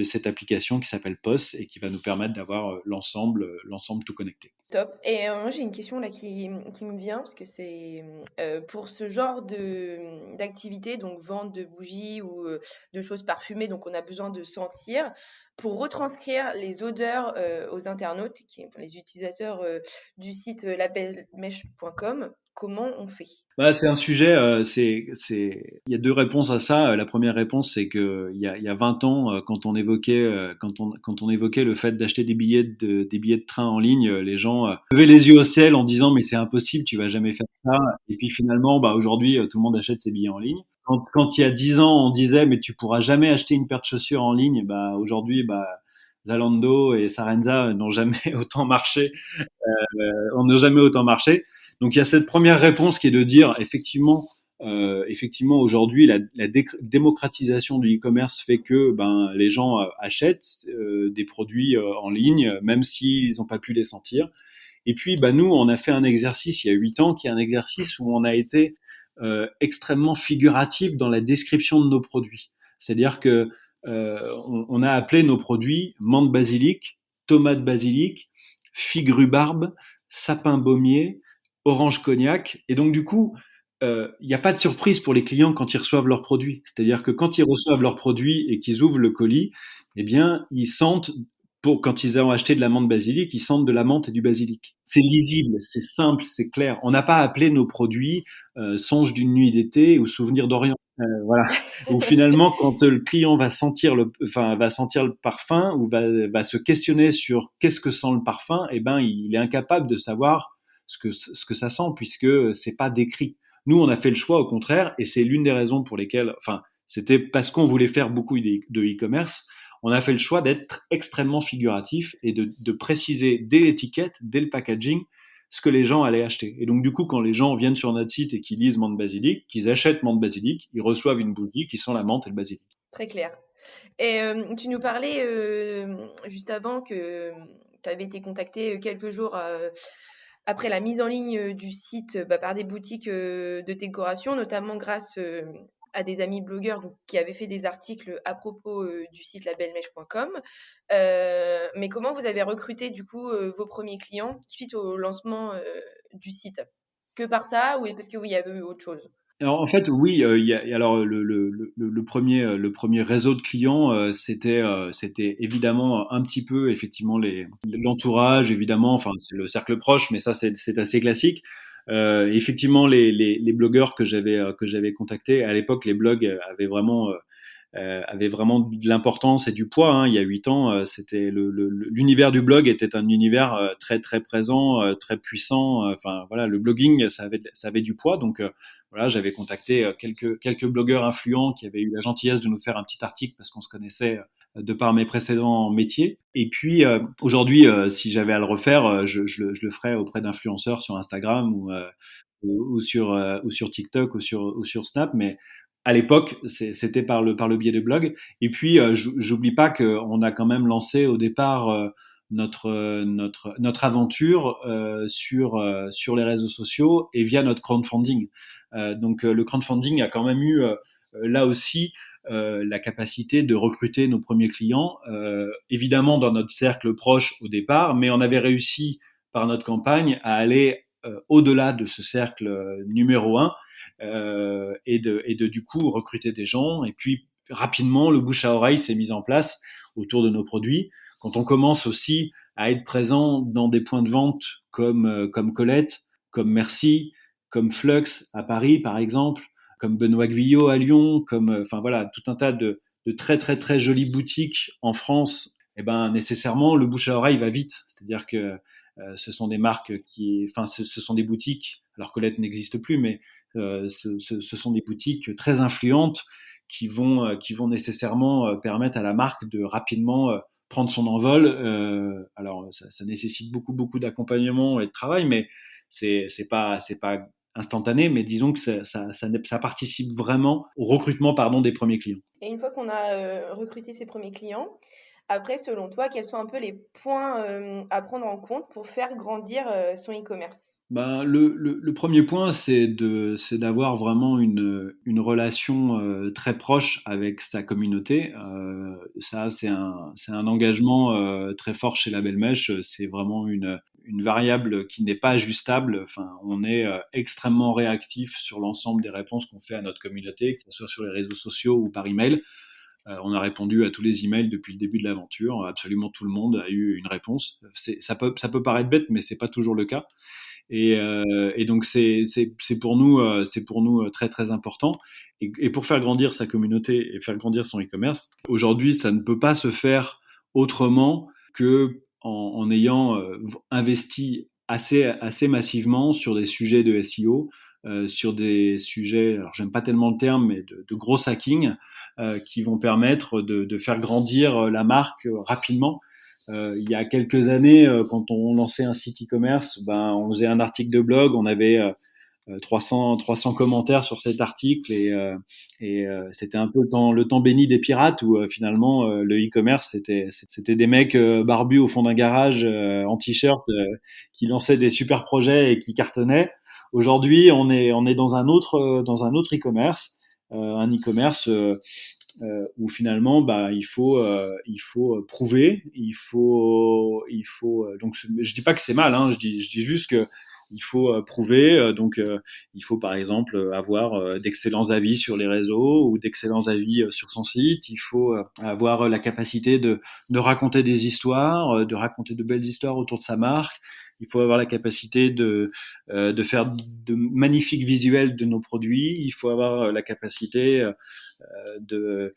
cette application qui s'appelle POS, et qui va nous permettre d'avoir l'ensemble tout connecté. Top. Et moi, j'ai une question là qui me vient parce que c'est pour ce genre d'activité, donc vente de bougies ou de choses parfumées, donc on a besoin de sentir pour retranscrire les odeurs aux internautes, les utilisateurs du site labelmèche.com. Comment on fait? Bah, c'est un sujet, il y a deux réponses à ça. La première réponse, c'est que il y a 20 ans, quand on évoquait le fait d'acheter des billets de train en ligne, les gens levaient les yeux au ciel en disant mais c'est impossible, tu vas jamais faire ça. Et puis finalement, bah aujourd'hui, tout le monde achète ses billets en ligne. Quand il y a 10 ans, on disait mais tu pourras jamais acheter une paire de chaussures en ligne, bah aujourd'hui, bah Zalando et Sarenza n'ont jamais autant marché. On n'a jamais autant marché. Donc il y a cette première réponse qui est de dire effectivement aujourd'hui la démocratisation du e-commerce fait que les gens achètent des produits en ligne, même s'ils n'ont pas pu les sentir. Et puis nous, on a fait un exercice il y a 8 ans, qui est un exercice où on a été extrêmement figuratif dans la description de nos produits. C'est-à-dire que on a appelé nos produits menthe basilic, tomate basilic, figue rhubarbe, sapin baumier, orange cognac. Et donc du coup, il n'y a pas de surprise pour les clients quand ils reçoivent leurs produits. C'est-à-dire que quand ils reçoivent leurs produits et qu'ils ouvrent le colis, eh bien, ils sentent, quand ils ont acheté de la menthe basilic, ils sentent de la menthe et du basilic. C'est lisible, c'est simple, c'est clair. On n'a pas appelé nos produits Songe d'une nuit d'été ou Souvenir d'Orient. Voilà. Ou finalement, quand le client va sentir le parfum ou va se questionner sur qu'est-ce que sent le parfum, eh ben, il est incapable de savoir ce que ça sent puisque c'est pas décrit. Nous, on a fait le choix au contraire, et c'est l'une des raisons pour lesquelles, enfin, c'était parce qu'on voulait faire beaucoup de e-commerce. On a fait le choix d'être extrêmement figuratif et de préciser dès l'étiquette, dès le packaging, ce que les gens allaient acheter. Et donc, du coup, quand les gens viennent sur notre site et qu'ils lisent menthe basilic, qu'ils achètent menthe basilic, ils reçoivent une bougie qui sent la menthe et le basilic. Très clair. Et tu nous parlais juste avant que tu avais été contacté quelques jours après la mise en ligne du site par des boutiques de décoration, notamment grâce à des amis blogueurs qui avaient fait des articles à propos du site labelmèche.com. Mais comment vous avez recruté du coup vos premiers clients suite au lancement du site? Que par ça ou parce que oui, il y avait eu autre chose? Alors, en fait, oui, alors le premier réseau de clients, c'était évidemment un petit peu effectivement l'entourage, évidemment, enfin c'est le cercle proche, mais ça c'est assez classique. Effectivement, les blogueurs que j'avais contactés à l'époque, les blogs avaient vraiment de l'importance et du poids. Hein. Il y a 8 ans, c'était l'univers du blog était un univers très très présent, très puissant. Enfin voilà, le blogging, ça avait du poids. Donc voilà, j'avais contacté quelques blogueurs influents qui avaient eu la gentillesse de nous faire un petit article parce qu'on se connaissait de par mes précédents métiers. Et puis aujourd'hui, si j'avais à le refaire, je le ferais auprès d'influenceurs sur Instagram ou sur TikTok ou sur Snap, mais à l'époque, c'était par le biais des blogs. Et puis, j'oublie pas qu'on a quand même lancé au départ notre aventure sur les réseaux sociaux et via notre crowdfunding. Donc, le crowdfunding a quand même eu là aussi la capacité de recruter nos premiers clients, évidemment dans notre cercle proche au départ, mais on avait réussi par notre campagne à aller au-delà de ce cercle numéro un et de du coup recruter des gens. Et puis rapidement, le bouche à oreille s'est mis en place autour de nos produits. Quand on commence aussi à être présent dans des points de vente comme Colette, comme Merci, comme Flux à Paris par exemple, comme Benoît Guyot à Lyon, comme enfin voilà tout un tas de très très très jolies boutiques en France, et ben nécessairement le bouche à oreille va vite. C'est-à-dire que ce sont des marques enfin ce sont des boutiques. Alors Colette n'existe plus, mais ce sont des boutiques très influentes qui vont nécessairement permettre à la marque de rapidement prendre son envol. Alors ça nécessite beaucoup beaucoup d'accompagnement et de travail, mais c'est pas instantané, mais disons que ça participe vraiment au recrutement des premiers clients. Et une fois qu'on a recruté ses premiers clients, après, selon toi, quels sont un peu les points à prendre en compte pour faire grandir son e-commerce? Ben, le premier point, c'est d'avoir vraiment une relation très proche avec sa communauté. Ça, c'est un engagement très fort chez La Belle Mèche. C'est vraiment une variable qui n'est pas ajustable. Enfin, on est extrêmement réactif sur l'ensemble des réponses qu'on fait à notre communauté, que ce soit sur les réseaux sociaux ou par email. On a répondu à tous les emails depuis le début de l'aventure. Absolument tout le monde a eu une réponse. Ça peut paraître bête, mais c'est pas toujours le cas. Et donc c'est pour nous très très important. Et pour faire grandir sa communauté et faire grandir son e-commerce, aujourd'hui ça ne peut pas se faire autrement que en ayant investi assez massivement sur des sujets de SEO, sur des sujets, alors j'aime pas tellement le terme, mais de gros hacking qui vont permettre de faire grandir la marque rapidement. Il y a quelques années, quand on lançait un site e-commerce, ben, on faisait un article de blog, on avait 300 commentaires sur cet article et c'était un peu le temps béni des pirates où finalement le e-commerce c'était des mecs barbus au fond d'un garage en t-shirt qui lançaient des super projets et qui cartonnaient. Aujourd'hui, on est dans un autre e-commerce, un e-commerce où finalement il faut prouver, donc je dis pas que c'est mal, hein, je dis juste que il faut prouver, donc il faut par exemple avoir d'excellents avis sur les réseaux ou d'excellents avis sur son site. Il faut avoir la capacité de raconter des histoires, de raconter de belles histoires autour de sa marque. il faut avoir la capacité de faire de magnifiques visuels de nos produits, il faut avoir la capacité d'être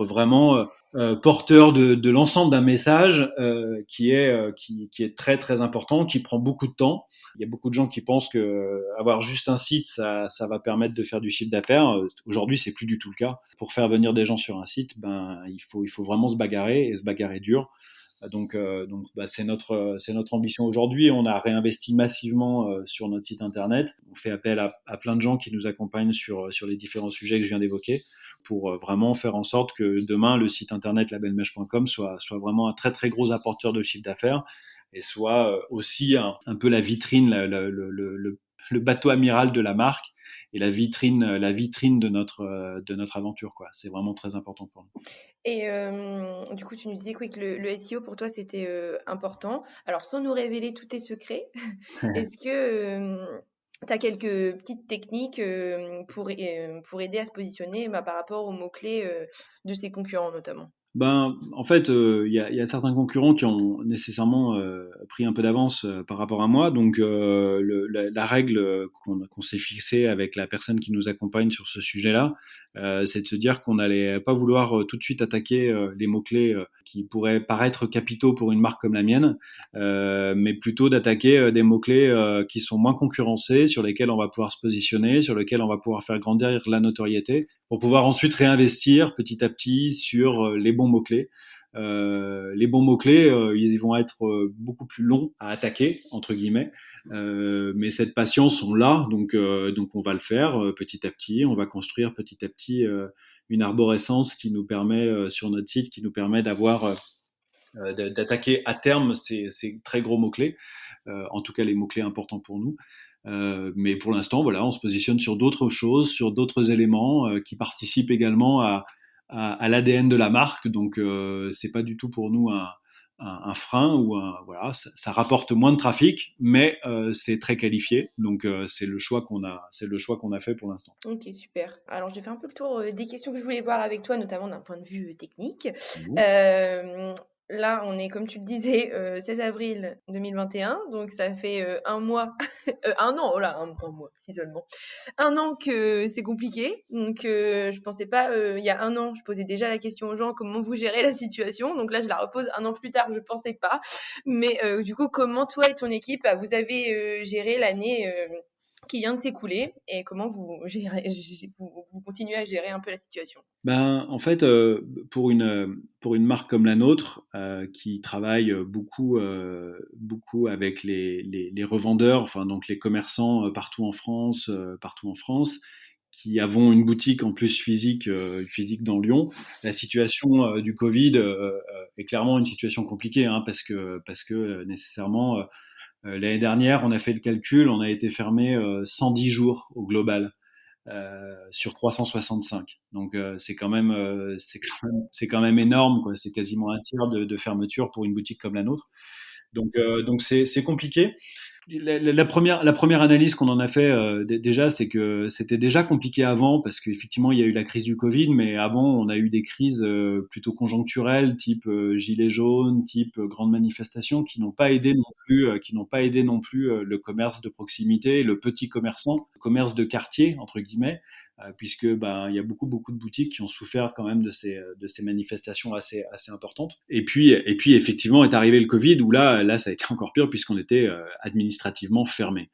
vraiment porteur de l'ensemble d'un message qui est très très important, qui prend beaucoup de temps. Il y a beaucoup de gens qui pensent que avoir juste un site, ça va permettre de faire du chiffre d'affaires. Aujourd'hui, c'est plus du tout le cas. Pour faire venir des gens sur un site, il faut vraiment se bagarrer et se bagarrer dur. Donc c'est notre ambition aujourd'hui. On a réinvesti massivement sur notre site internet. On fait appel à plein de gens qui nous accompagnent sur les différents sujets que je viens d'évoquer pour vraiment faire en sorte que demain le site internet labelmèche.com soit vraiment un très très gros apporteur de chiffre d'affaires et soit aussi un peu la vitrine, le bateau amiral de la marque et la vitrine de notre aventure, quoi. C'est vraiment très important pour nous. Et du coup, tu nous disais que oui, que le SEO pour toi c'était important. Alors, sans nous révéler tous tes secrets, est-ce que tu as quelques petites techniques pour aider à se positionner par rapport aux mots-clés de ses concurrents notamment? En fait, il y a certains concurrents qui ont nécessairement pris un peu d'avance par rapport à moi. Donc, la règle qu'on s'est fixée avec la personne qui nous accompagne sur ce sujet-là, c'est de se dire qu'on n'allait pas vouloir tout de suite attaquer les mots-clés qui pourraient paraître capitaux pour une marque comme la mienne, mais plutôt d'attaquer des mots-clés qui sont moins concurrencés, sur lesquels on va pouvoir se positionner, sur lesquels on va pouvoir faire grandir la notoriété, pour pouvoir ensuite réinvestir petit à petit sur les bons mots-clés. Les bons mots-clés, ils vont être beaucoup plus longs à attaquer, entre guillemets, mais cette patience, on l'a, donc on va le faire petit à petit, on va construire petit à petit une arborescence qui nous permet, sur notre site, qui nous permet d'attaquer à terme ces très gros mots-clés, en tout cas les mots-clés importants pour nous. Mais pour l'instant, voilà, on se positionne sur d'autres choses, sur d'autres éléments qui participent également à l'ADN de la marque. Donc, c'est pas du tout pour nous un frein ou voilà, ça rapporte moins de trafic, mais c'est très qualifié. Donc, c'est le choix qu'on a fait pour l'instant. Ok, super. Alors, j'ai fait un peu le tour des questions que je voulais voir avec toi, notamment d'un point de vue technique. Mmh. Là, on est, comme tu le disais, 16 avril 2021, donc ça fait un mois, un an, oh là, un mois, isolement. Un an que c'est compliqué, donc je pensais pas, il y a un an, je posais déjà la question aux gens, comment vous gérez la situation, donc là, je la repose un an plus tard, je pensais pas. Mais du coup, comment toi et ton équipe, vous avez géré l'année qui vient de s'écouler et comment vous continuez à gérer un peu la situation? En fait, pour une marque comme la nôtre, qui travaille beaucoup avec les revendeurs, enfin donc les commerçants partout en France, qui avons une boutique en plus physique dans Lyon, la situation du Covid est clairement une situation compliquée, hein, parce que nécessairement l'année dernière, on a fait le calcul, on a été fermé 110 jours au global sur 365. Donc c'est quand même énorme, quoi. C'est quasiment un tiers de fermeture pour une boutique comme la nôtre. Donc c'est compliqué. La première analyse qu'on en a fait déjà, c'est que c'était déjà compliqué avant parce qu'effectivement il y a eu la crise du Covid, mais avant on a eu des crises plutôt conjoncturelles, type gilets jaunes, type grandes manifestations, qui n'ont pas aidé non plus le commerce de proximité, le petit commerçant, le commerce de quartier entre guillemets, puisque il y a beaucoup de boutiques qui ont souffert quand même de ces manifestations assez importantes. Et puis effectivement est arrivé le Covid où là ça a été encore pire puisqu'on était administrativement fermé.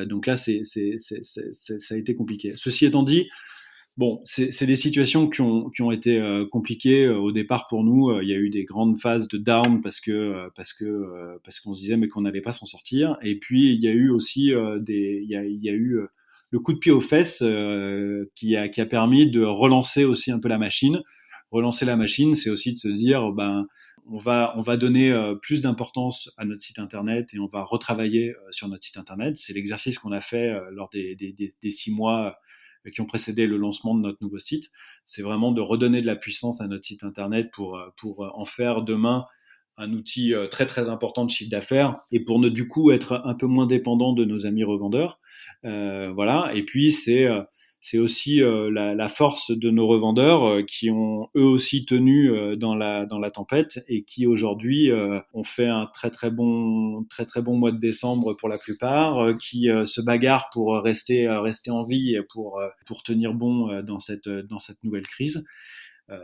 Donc là ça a été compliqué. Ceci étant dit, bon, c'est des situations qui ont été compliquées au départ pour nous. Il y a eu des grandes phases de down parce qu'on se disait mais qu'on n'allait pas s'en sortir. Et puis il y a eu aussi il y a eu le coup de pied aux fesses qui a permis de relancer aussi un peu la machine. Relancer la machine, c'est aussi de se dire on va donner plus d'importance à notre site internet et on va retravailler sur notre site internet. C'est l'exercice qu'on a fait lors des 6 mois qui ont précédé le lancement de notre nouveau site. C'est vraiment de redonner de la puissance à notre site internet pour en faire demain un outil très très important de chiffre d'affaires et pour ne du coup être un peu moins dépendant de nos amis revendeurs. Voilà. Et puis c'est c'est aussi la force de nos revendeurs qui ont eux aussi tenu dans la tempête et qui aujourd'hui ont fait un très bon mois de décembre pour la plupart, qui se bagarrent pour rester en vie et pour tenir bon dans cette nouvelle crise.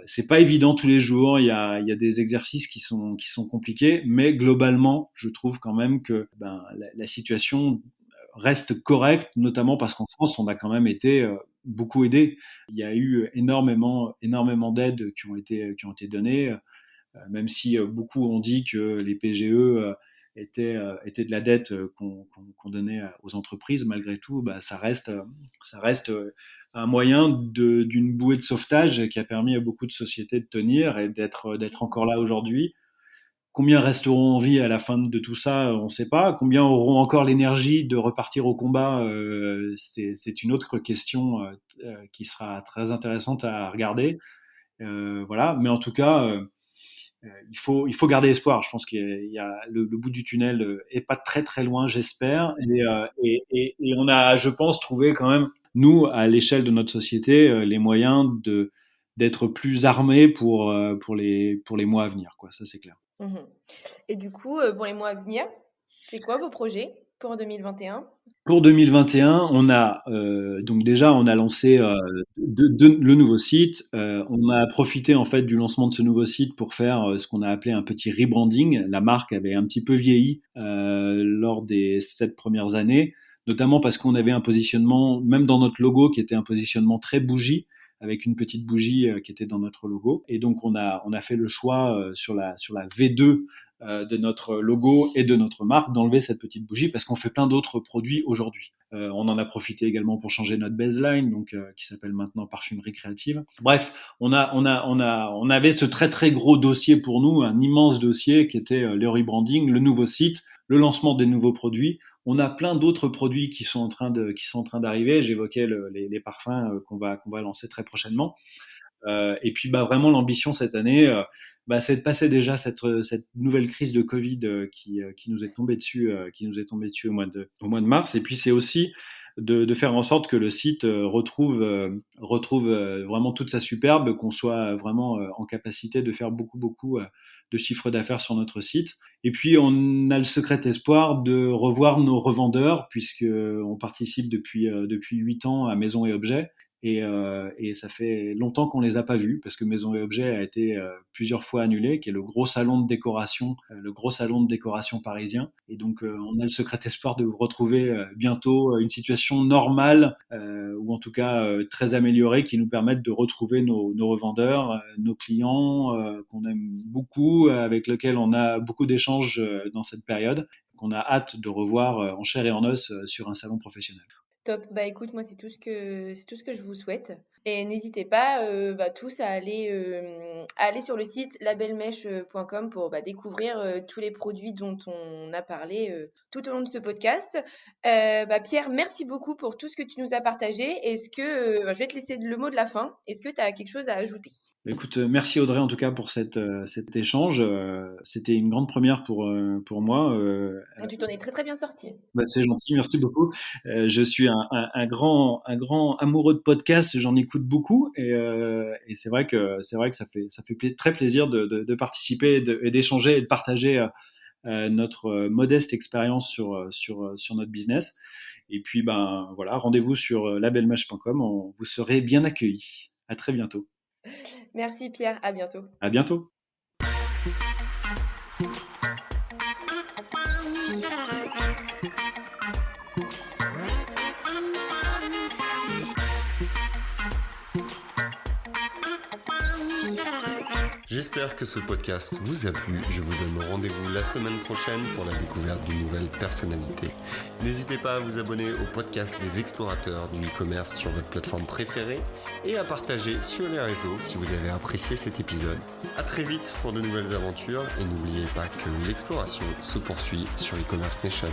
C'est pas évident tous les jours, il y a des exercices qui sont compliqués, mais globalement, je trouve quand même que la situation reste correcte, notamment parce qu'en France, on a quand même été beaucoup aidé. Il y a eu énormément d'aides qui ont été données, même si beaucoup ont dit que les PGE étaient de la dette qu'on donnait aux entreprises. Malgré tout, ça reste un moyen d'une bouée de sauvetage qui a permis à beaucoup de sociétés de tenir et d'être encore là aujourd'hui. Combien resteront en vie à la fin de tout ça, on ne sait pas. Combien auront encore l'énergie de repartir au combat, c'est une autre question qui sera très intéressante à regarder. Voilà, mais en tout cas, il faut garder espoir. Je pense qu'il y a le bout du tunnel est pas très loin, j'espère. Et on a, je pense, trouvé quand même, nous, à l'échelle de notre société, les moyens d'être plus armés pour les mois à venir, quoi. Ça, c'est clair. Mmh. Et du coup, pour les mois à venir, c'est quoi vos projets pour 2021? Pour 2021, on a donc déjà on a lancé le nouveau site. On a profité en fait du lancement de ce nouveau site pour faire ce qu'on a appelé un petit rebranding. La marque avait un petit peu vieilli lors des 7 premières années, notamment parce qu'on avait un positionnement, même dans notre logo, qui était un positionnement très bougie, avec une petite bougie qui était dans notre logo. Et donc on a fait le choix sur la V2 de notre logo et de notre marque d'enlever cette petite bougie parce qu'on fait plein d'autres produits aujourd'hui. On en a profité également pour changer notre baseline, donc qui s'appelle maintenant Parfumerie Créative. Bref, on avait ce très gros dossier pour nous, un immense dossier qui était le rebranding, le nouveau site, le lancement des nouveaux produits. On a plein d'autres produits qui sont en train d'arriver. J'évoquais les parfums qu'on va lancer très prochainement. Et puis vraiment l'ambition cette année, c'est de passer déjà cette nouvelle crise de Covid qui nous est tombée dessus, au mois de mars. Et puis c'est aussi de faire en sorte que le site retrouve vraiment toute sa superbe, qu'on soit vraiment en capacité de faire beaucoup de chiffre d'affaires sur notre site. Et puis on a le secret espoir de revoir nos revendeurs, puisque on participe depuis 8 ans à Maison et Objets. Et ça fait longtemps qu'on les a pas vus parce que Maison et Objets a été plusieurs fois annulé, qui est le gros salon de décoration parisien. Et donc on a le secret espoir de vous retrouver bientôt une situation normale ou en tout cas très améliorée qui nous permette de retrouver nos revendeurs, nos clients qu'on aime beaucoup, avec lesquels on a beaucoup d'échanges dans cette période, qu'on a hâte de revoir en chair et en os sur un salon professionnel. Top. Bah écoute, moi c'est tout ce que je vous souhaite. Et n'hésitez pas tous à aller sur le site labelmèche.com pour découvrir tous les produits dont on a parlé tout au long de ce podcast. Pierre, merci beaucoup pour tout ce que tu nous as partagé. Est-ce que je vais te laisser le mot de la fin. Est-ce que tu as quelque chose à ajouter? Écoute, merci Audrey en tout cas pour cet échange. C'était une grande première pour moi. Tu t'en es très bien sorti. C'est gentil, merci beaucoup. Je suis un grand amoureux de podcast, j'en écoute beaucoup et c'est vrai que ça fait très plaisir de participer et d'échanger et de partager notre modeste expérience sur notre business. Et puis voilà, rendez-vous sur labelmèche.com, vous serez bien accueillis. À très bientôt. Merci Pierre, à bientôt. À bientôt. J'espère que ce podcast vous a plu. Je vous donne rendez-vous la semaine prochaine pour la découverte d'une nouvelle personnalité. N'hésitez pas à vous abonner au podcast des explorateurs du e-commerce sur votre plateforme préférée et à partager sur les réseaux si vous avez apprécié cet épisode. À très vite pour de nouvelles aventures et n'oubliez pas que l'exploration se poursuit sur e-commerce Nation.